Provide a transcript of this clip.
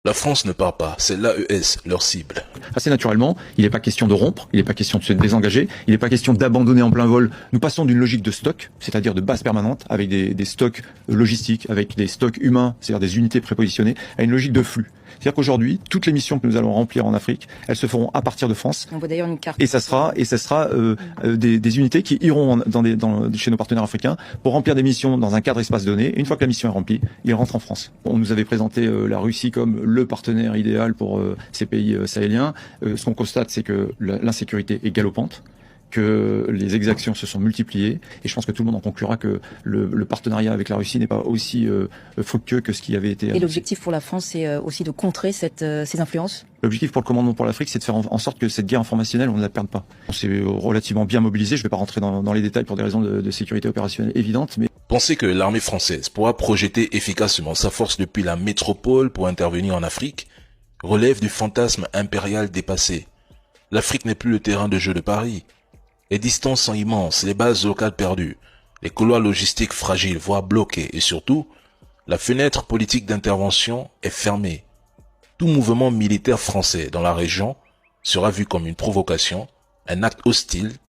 La France ne part pas, c'est l'AES, leur cible. Assez naturellement, il n'est pas question de rompre, il n'est pas question de se désengager, il n'est pas question d'abandonner en plein vol. Nous passons d'une logique de stock, c'est-à-dire de base permanente, avec des stocks logistiques, avec des stocks humains, c'est-à-dire des unités prépositionnées, à une logique de flux. C'est-à-dire qu'aujourd'hui, toutes les missions que nous allons remplir en Afrique, elles se feront à partir de France. On voit d'ailleurs une carte. Et ça sera des unités qui iront chez nos partenaires africains pour remplir des missions dans un cadre espace donné. Une fois que la mission est remplie, ils rentrent en France. On nous avait présenté la Russie comme le partenaire idéal pour ces pays sahéliens. Ce qu'on constate, c'est que l'insécurité est galopante, que les exactions se sont multipliées, et je pense que tout le monde en conclura que le partenariat avec la Russie n'est pas aussi fructueux que ce qui avait été annoncé. Et l'objectif pour la France, c'est aussi de contrer ces influences? L'objectif pour le commandement pour l'Afrique, c'est de faire en sorte que cette guerre informationnelle, on ne la perde pas. On s'est relativement bien mobilisé, je ne vais pas rentrer dans les détails pour des raisons de sécurité opérationnelle évidentes, mais... Pensez que l'armée française pourra projeter efficacement sa force depuis la métropole pour intervenir en Afrique relève du fantasme impérial dépassé. L'Afrique n'est plus le terrain de jeu de Paris. Les distances sont immenses, les bases locales perdues, les couloirs logistiques fragiles, voire bloqués, et surtout, la fenêtre politique d'intervention est fermée. Tout mouvement militaire français dans la région sera vu comme une provocation, un acte hostile